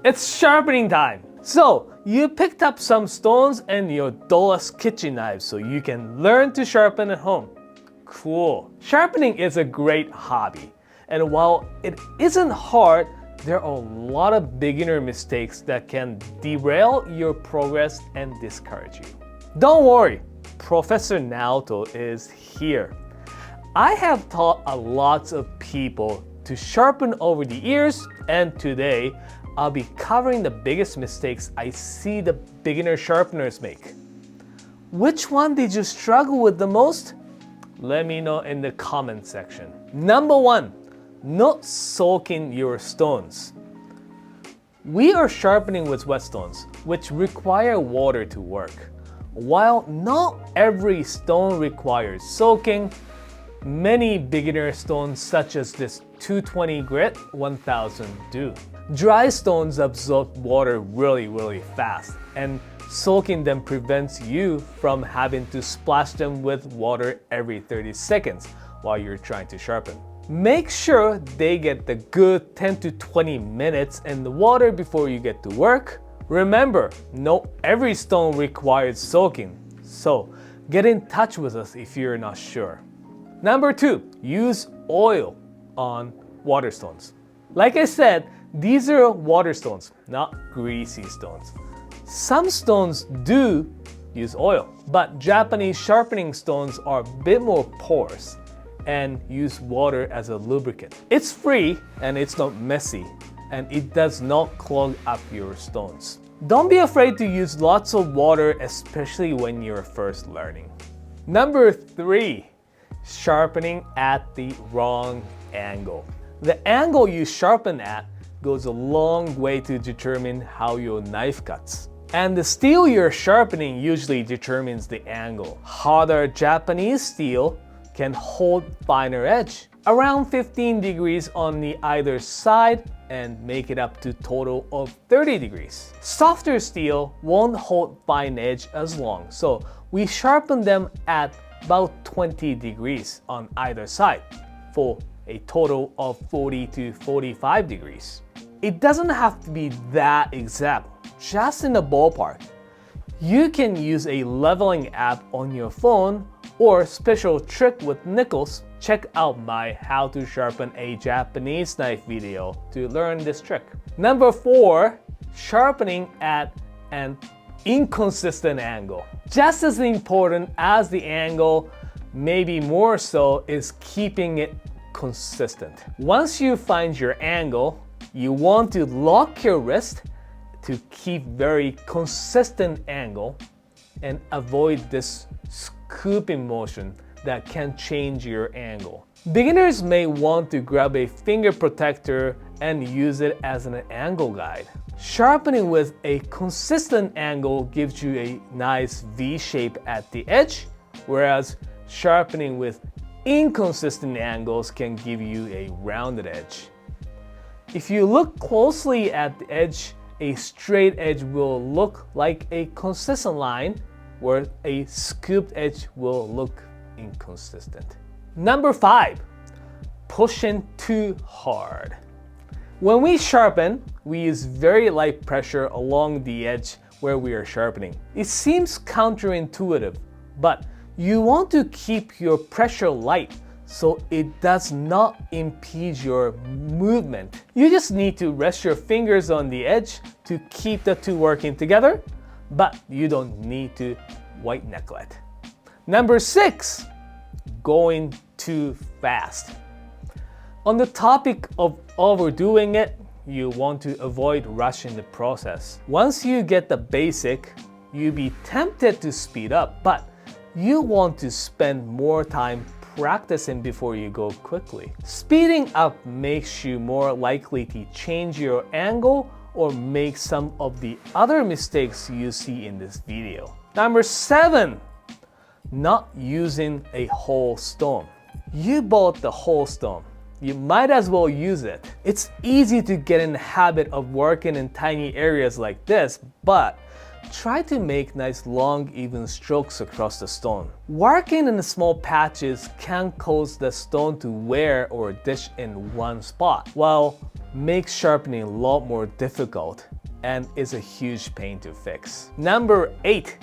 It's sharpening time! So, you picked up some stones and your dullest kitchen knives so you can learn to sharpen at home. Cool. Sharpening is a great hobby, and while it isn't hard, there are a lot of beginner mistakes that can derail your progress and discourage you. Don't worry, Professor Naoto is here. I have taught a lot of people to sharpen over the years, and today I'll be covering the biggest mistakes I see the beginner sharpeners make. Which one did you struggle with the most? Let me know in the comment section. Number 1, not soaking your stones. We are sharpening with whetstones, which require water to work. While not every stone requires soaking, many beginner stones such as this 220 grit 1000 do. Dry stones absorb water really fast, and soaking them prevents you from having to splash them with water every 30 seconds while you're trying to sharpen. Make sure they get the good 10 to 20 minutes in the water before you get to work. Remember, not every stone requires soaking, so get in touch with us if you're not sure. Number 2, use oil on water stones. Like I said, these are water stones, not greasy stones. Some stones do use oil, but Japanese sharpening stones are a bit more porous and use water as a lubricant. It's free and it's not messy, and it does not clog up your stones. Don't be afraid to use lots of water, especially when you're first learning. Number 3, sharpening at the wrong angle. The angle you sharpen at goes a long way to determine how your knife cuts. And the steel you're sharpening usually determines the angle. Harder Japanese steel can hold finer edge, around 15 degrees on the either side, and make it up to total of 30 degrees. Softer steel won't hold fine edge as long, so we sharpen them at about 20 degrees on either side for a total of 40 to 45 degrees. It doesn't have to be that exact, just in the ballpark. You can use a leveling app on your phone or special trick with nickels. Check out my How to Sharpen a Japanese Knife video to learn this trick. Number 4, sharpening at an inconsistent angle. Just as important as the angle, maybe more so, is keeping it consistent. Once you find your angle, you want to lock your wrist to keep very consistent angle and avoid this scooping motion that can change your angle. Beginners may want to grab a finger protector and use it as an angle guide. Sharpening with a consistent angle gives you a nice V shape at the edge, whereas sharpening with inconsistent angles can give you a rounded edge. If you look closely at the edge, a straight edge will look like a consistent line, where a scooped edge will look inconsistent. Number 5, pushing too hard. When we sharpen, we use very light pressure along the edge where we are sharpening. It seems counterintuitive, but you want to keep your pressure light so it does not impede your movement. You just need to rest your fingers on the edge to keep the two working together, but you don't need to white knuckle it. Number 6, going too fast. On the topic of overdoing it, you want to avoid rushing the process. Once you get the basic, you'll be tempted to speed up, but you want to spend more time practicing before you go quickly. Speeding up makes you more likely to change your angle or make some of the other mistakes you see in this video. Number 7, not using a whole stone. You bought the whole stone. You might as well use it. It's easy to get in the habit of working in tiny areas like this, but Try to make nice long even strokes across the stone. Working in small patches can cause the stone to wear or ditch in one spot, while makes sharpening a lot more difficult and is a huge pain to fix. Number 8,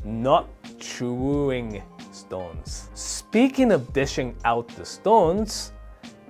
not truing stones. Speaking of dishing out the stones,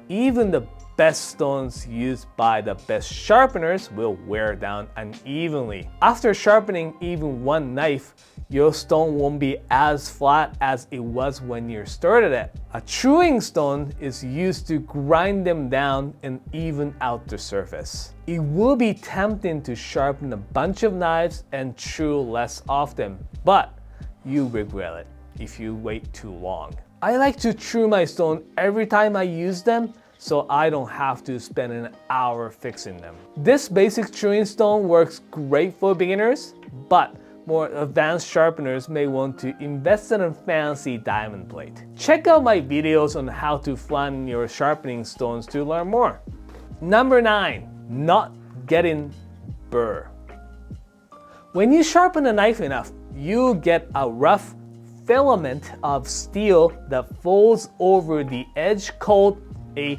even the best stones used by the best sharpeners will wear down unevenly. After sharpening even one knife, your stone won't be as flat as it was when you started it. A truing stone is used to grind them down and even out the surface. It will be tempting to sharpen a bunch of knives and true less often, but you regret it if you wait too long. I like to true my stone every time I use them, so I don't have to spend an hour fixing them. This basic truing stone works great for beginners, but more advanced sharpeners may want to invest in a fancy diamond plate. Check out my videos on how to flatten your sharpening stones to learn more. Number 9, not getting burr. When you sharpen a knife enough, you get a rough filament of steel that folds over the edge called a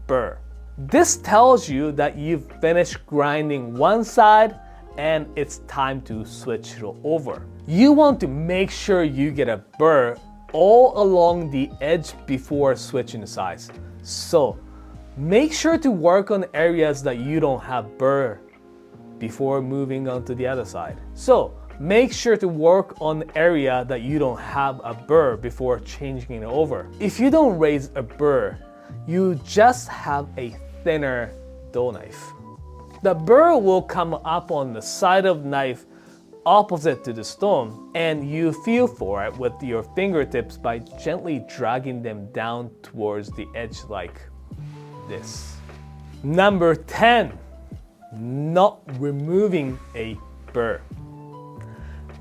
burr. This tells you that you've finished grinding one side and it's time to switch it over. You want to make sure you get a burr all along the edge before switching sides. So make sure to work on areas that you don't have burr before moving on to the other side. So make sure to work on the area that you don't have a burr before changing it over. If you don't raise a burr, you just have a thinner dull knife. The burr will come up on the side of the knife opposite to the stone, and you feel for it with your fingertips by gently dragging them down towards the edge like this. Number 10, not removing a burr.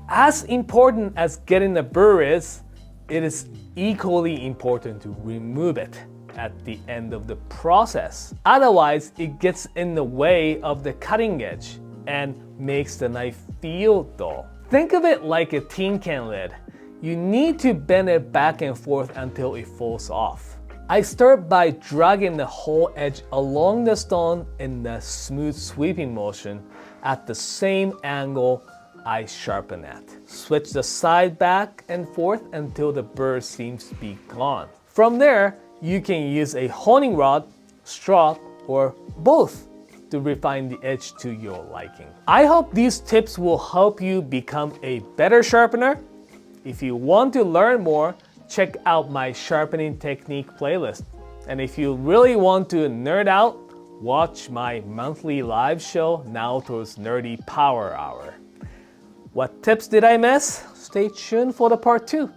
As important as getting a burr is, it is equally important to remove it at the end of the process. Otherwise, it gets in the way of the cutting edge and makes the knife feel dull. Think of it like a tin can lid. You need to bend it back and forth until it falls off. I start by dragging the whole edge along the stone in a smooth sweeping motion at the same angle I sharpen at. Switch the side back and forth until the burr seems to be gone. From there, you can use a honing rod, strop, or both to refine the edge to your liking. I hope these tips will help you become a better sharpener. If you want to learn more, check out my sharpening technique playlist. And if you really want to nerd out, watch my monthly live show, Naoto's Nerdy Power Hour. What tips did I miss? Stay tuned for the part 2.